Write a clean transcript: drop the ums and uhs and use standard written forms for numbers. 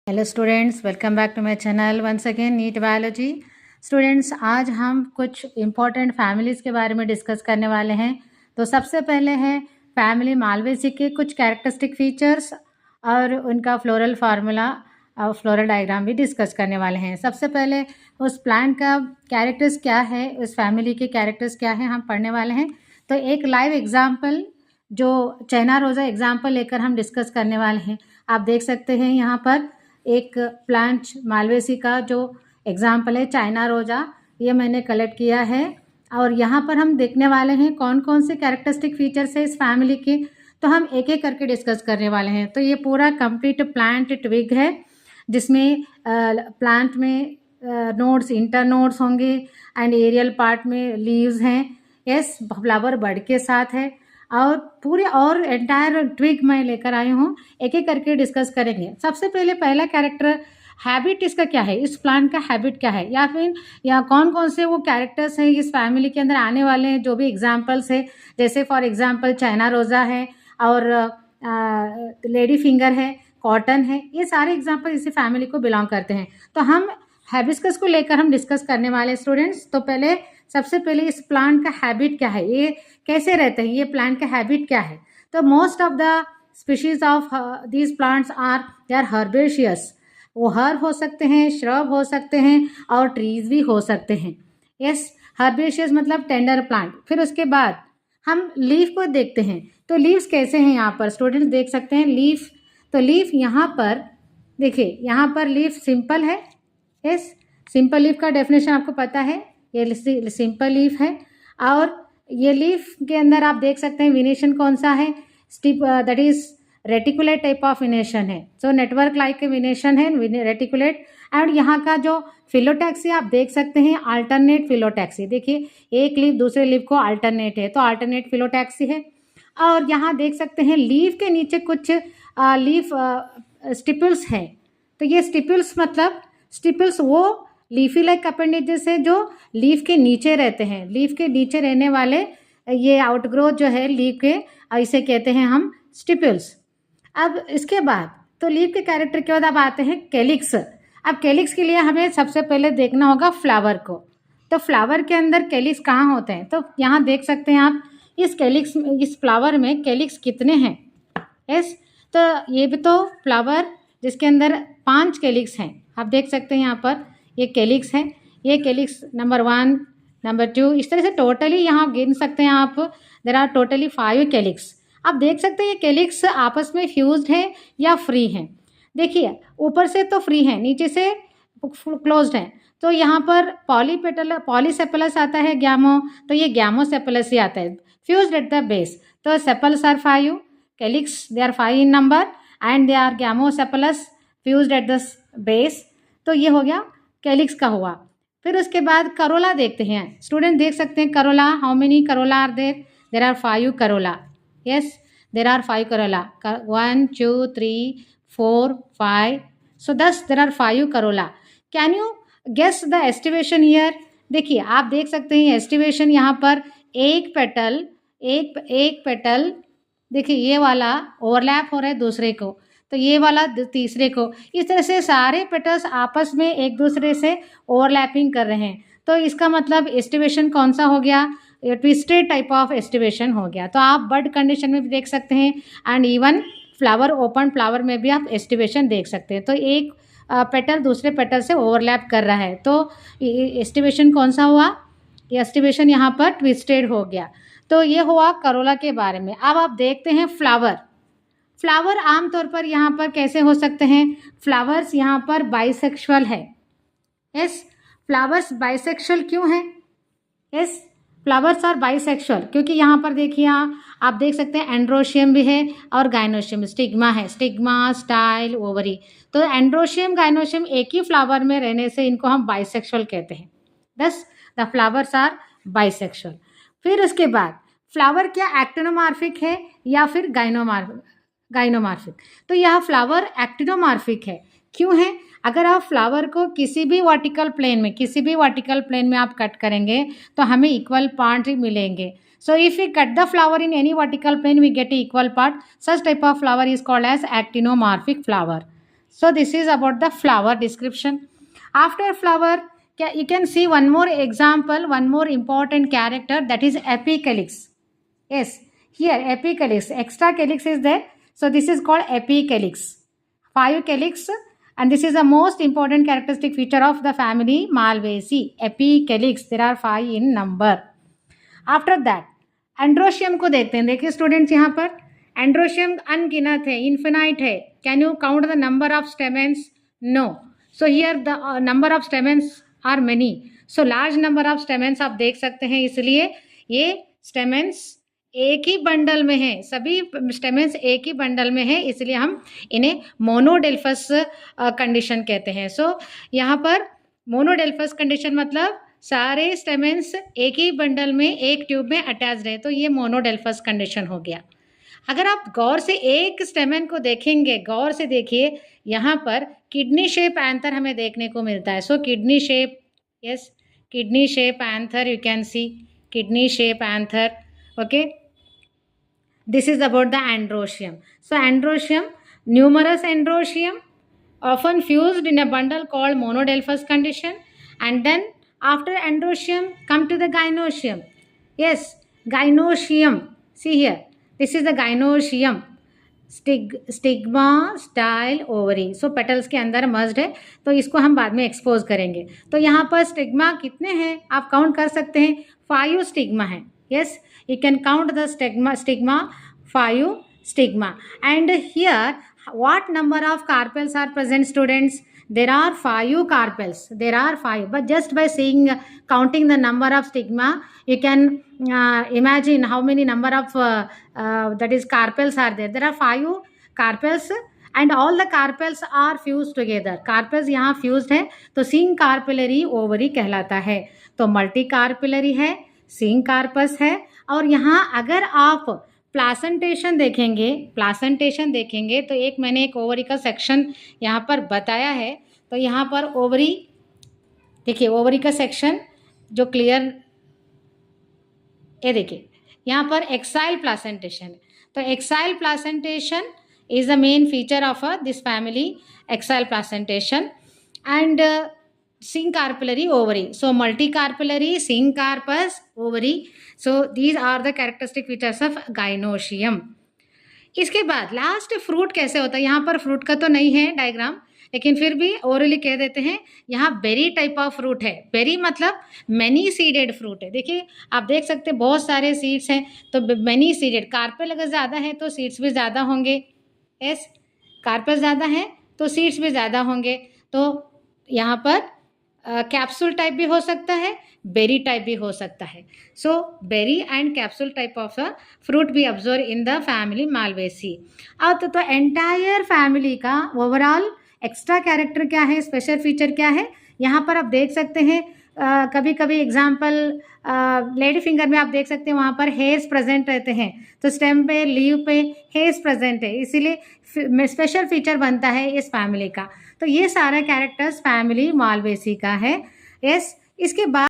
Hello students, welcome back to my channel once again NEET biology. Students, आज हम कुछ important families के बारे में डिस्कस करने वाले हैं। तो सबसे पहले हैं फैमिली मालवेसी के कुछ कैरेक्टरिस्टिक फीचर्स और उनका फ्लोरल फार्मूला और फ्लोरल डायग्राम भी डिस्कस करने वाले हैं। सबसे पहले उस प्लांट का कैरेक्टर्स क्या है, उस फैमिली के कैरेक्टर्स क्या हैं, हम पढ़ने वाले हैं। तो एक लाइव एग्जाम्पल जो चाइना रोज़ा एग्जाम्पल लेकर हम डिस्कस करने वाले हैं। आप देख सकते हैं यहाँ पर एक प्लांट मालवेसी का जो एग्जाम्पल है चाइना रोजा, ये मैंने कलेक्ट किया है और यहाँ पर हम देखने वाले हैं कौन कौन से कैरेक्टरिस्टिक फीचर्स है इस फैमिली के। तो हम एक एक करके डिस्कस करने वाले हैं। तो ये पूरा कंप्लीट प्लांट ट्विग है जिसमें प्लांट में नोड्स, इंटर नोड्स होंगे एंड एरियल पार्ट में लीव्स हैं। यस, फ्लावर बड के साथ है और पूरे और एंटायर ट्विग मैं लेकर आई हूँ। एक एक करके डिस्कस करेंगे। सबसे पहले पहला कैरेक्टर, हैबिट इसका क्या है, इस प्लांट का हैबिट क्या है, या फिर या कौन कौन से वो कैरेक्टर्स हैं इस फैमिली के अंदर आने वाले हैं, जो भी एग्जाम्पल्स है। जैसे फॉर एग्जाम्पल चाइना रोज़ा है और लेडी फिंगर है, कॉटन है, ये सारे एग्जाम्पल इसी फैमिली को बिलोंग करते हैं। तो हम हैबिस्कस को लेकर हम डिस्कस करने वाले स्टूडेंट्स। तो पहले सबसे पहले इस प्लांट का हैबिट क्या है, ये कैसे रहते हैं, ये प्लांट का हैबिट क्या है। तो most of the species of these plants are they are herbaceous. वो हर्ब हो सकते हैं, श्रब हो सकते हैं और ट्रीज भी हो सकते हैं। यस, हर्बेशियस मतलब टेंडर प्लांट। फिर उसके बाद हम लीफ को देखते हैं। तो लीव्स कैसे हैं यहाँ पर स्टूडेंट्स देख सकते हैं लीफ। तो लीफ यहाँ पर देखिए, यहाँ पर लीफ सिंपल है। यस, सिंपल लीफ का डेफिनेशन आपको पता है, ये सिंपल लीफ है। और ये लीफ के अंदर आप देख सकते हैं विनेशन कौन सा है, that is reticulate type of venation है। सो नेटवर्क लाइक विनेशन है, रेटिकुलेट। एंड यहाँ का जो फिलोटैक्सी आप देख सकते हैं, अल्टरनेट फिलोटैक्सी। देखिए, एक लीफ दूसरे लीफ को अल्टरनेट है तो अल्टरनेट फिलोटैक्सी है। और यहाँ देख सकते हैं लीफ के नीचे कुछ लीफ स्टिपल्स हैं। तो ये स्टिपल्स मतलब स्टिपल्स वो लीफी लाइक अपेंडेजेस है जो लीफ के नीचे रहते हैं। लीफ के नीचे रहने वाले ये आउटग्रोथ जो है लीफ के, इसे कहते हैं हम स्टिपल्स। अब इसके बाद तो लीफ के कैरेक्टर के बाद अब आते हैं कैलिक्स। अब कैलिक्स के लिए हमें सबसे पहले देखना होगा फ्लावर को। तो फ्लावर के अंदर कैलिक्स कहाँ होते हैं, तो यहाँ देख सकते हैं आप इस कैलिक्स, इस फ्लावर में कैलिक्स कितने हैं। यस, तो ये भी तो फ्लावर जिसके अंदर 5 कैलिक्स हैं, आप देख सकते हैं यहाँ पर ये कैलिक्स है। ये कैलिक्स नंबर 1, नंबर 2, इस तरह से टोटली यहाँ गिन सकते हैं आप। There are totally 5 calyx. आप देख सकते हैं ये कैलिक्स आपस में फ्यूज्ड है या फ्री हैं। देखिए, ऊपर से तो फ्री है, नीचे से क्लोज्ड है। तो यहाँ पर पॉलीसेपलस आता है गैमो, तो ये गैमोसेपलस ही आता है, फ्यूज्ड एट द बेस। तो sepals are 5, calyx they are 5 in number and they are gamosepalous fused at the base. तो ये हो गया कैलिक्स का हुआ। फिर उसके बाद करोला देखते हैं। स्टूडेंट देख सकते हैं corolla, how many corolla are there, there are 5 corolla. Yes, there are 5 corolla, 1 2 3 4 5, so 10 there are 5 corolla. Can you guess the aestivation here. देखिए, आप देख सकते हैं एस्टिवेशन यहाँ पर एक पेटल, एक पेटल, देखिए ये वाला ओवरलैप हो रहा है दूसरे को, तो ये वाला तीसरे को। इस तरह से सारे पेटल्स आपस में एक दूसरे से ओवरलैपिंग कर रहे हैं। तो इसका मतलब एस्टिवेशन कौन सा हो गया, ट्विस्टेड टाइप ऑफ एस्टिवेशन हो गया। तो आप बड कंडीशन में भी देख सकते हैं and even flower, open flower में भी आप एस्टिवेशन देख सकते हैं। तो एक पेटल दूसरे पेटल से ओवरलैप कर रहा है, तो एस्टिवेशन कौन सा हुआ, एस्टिवेशन यहाँ पर ट्विस्टेड हो गया। तो ये हुआ करोला के बारे में। अब आप देखते हैं फ्लावर। फ्लावर आमतौर पर यहाँ पर कैसे हो सकते हैं, फ्लावर्स यहाँ पर बाइसेक्सुअल है। यस, फ्लावर्स बाइसेक्सुअल क्यों हैं, यस, फ्लावर्स आर बाइसेक्सुअल क्योंकि यहाँ पर देखिए आप देख सकते हैं एंड्रोशियम भी है और गाइनोशियम, स्टिग्मा है, स्टिग्मा, स्टाइल, ओवरी। तो एंड्रोशियम गाइनोशियम एक ही फ्लावर में रहने से इनको हम बाइसेक्सुअल कहते हैं। दस द फ्लावर्स आर बाइसेक्सुअल। फिर उसके बाद फ्लावर क्या एक्टिनोमार्फिक है या फिर गाइनोमार्फिक। तो यह फ्लावर एक्टिनोमार्फिक है, क्यों है, अगर आप फ्लावर को किसी भी वर्टिकल प्लेन में आप कट करेंगे तो हमें इक्वल पार्ट ही मिलेंगे। So if we cut the flower in any vertical plane we get equal part, such type of flower is called as actinomorphic flower. So this is about the flower description. After flower, you can see one more example, one more important character, that is apicalyx. Yes, here apicalyx, extra calyx is there. So this is called apicalyx. 5 calyx, and this is the most important characteristic feature of the family Malvaceae. Apicalyx, there are 5 in number. After that androecium को देखते हैं. देखिए students, यहाँ पर androecium अनगिनत है, infinite है. Can you count the number of stamens? No. So here the number of stamens are many. So large number of stamens आप देख सकते हैं, इसलिए ये स्टेमेंस एक ही बंडल में है, सभी स्टेमेंस एक ही बंडल में है, इसलिए हम इन्हें मोनोडेल्फस कंडीशन कहते हैं. सो यहाँ पर मोनोडेल्फस कंडीशन मतलब सारे स्टेमेंस एक ही बंडल में, एक ट्यूब में अटैच्ड है, तो ये मोनोडेल्फस कंडीशन हो गया. अगर आप गौर से एक स्टेमेन को देखेंगे, गौर से देखिए, यहाँ पर किडनी शेप एंथर हमें देखने को मिलता है. So kidney shape, yes, kidney shape anther, you can see kidney shape anther. Okay, this is about the androecium. So androecium, numerous androecium often fused in a bundle called monodelphous condition, and then after androecium come to the gynoecium. Yes, gynoecium, see here, this is the gynoecium. Stigma style ovary. So petals के अंदर merged है, तो इसको हम बाद में expose करेंगे. तो यहाँ पर स्टिग्मा कितने हैं आप काउंट कर सकते हैं, 5 स्टिग्मा है. Yes, you can count the stigma, 5 stigma. And here, what number of carpels are present, students? There are 5 carpels. There are 5. But just by seeing, counting the number of stigma, you can imagine how many number of that is carpels are there. There are 5 carpels. And all the carpels are fused together. Carpels यहाँ fused है, तो सिंग carpellary ovary कहलाता है. तो multi carpellary है, सिंग corpus है. और यहाँ अगर आप प्लासेंटेशन देखेंगे तो एक मैंने एक ओवरी का सेक्शन यहाँ पर बताया है. तो यहाँ पर ओवरी देखिए, ओवरी का सेक्शन जो क्लियर, ये देखिए यहाँ पर एक्साइल प्लासेंटेशन है. तो axile placentation is the main feature of this family, axial placentation. And syncarpellary ovary. So multicarpellary, syncarpous ovary. So these are the characteristic features of gynoecium. इसके बाद लास्ट फ्रूट कैसे होता है. यहाँ पर फ्रूट का तो नहीं है डायग्राम, लेकिन फिर भी ओरली कह देते हैं. यहाँ बेरी टाइप ऑफ फ्रूट है. बेरी मतलब मैनी सीडेड फ्रूट है. देखिए आप देख सकते हैं बहुत सारे सीड्स हैं, तो मैनी सीडेड. कार्पेल अगर ज़्यादा है तो सीड्स भी ज़्यादा होंगे. यस, कार्पस ज़्यादा है तो सीड्स भी ज़्यादा होंगे. तो यहाँ पर कैप्सूल टाइप भी हो सकता है, बेरी टाइप भी हो सकता है. So berry and capsule type of fruit भी observe in the family Malvaceae. अब तो एंटायर फैमिली का ओवरऑल एक्स्ट्रा कैरेक्टर क्या है, स्पेशल फीचर क्या है, यहाँ पर आप देख सकते हैं. कभी कभी एग्जाम्पल लेडी फिंगर में आप देख सकते हैं, वहाँ पर हेयर्स प्रेजेंट रहते हैं. तो स्टेम पे, लीव पे हेयर्स प्रेजेंट है, इसीलिए स्पेशल फीचर बनता है इस फैमिली का. तो ये सारा कैरेक्टर्स फैमिली मालवेसी का है. यस, इसके बाद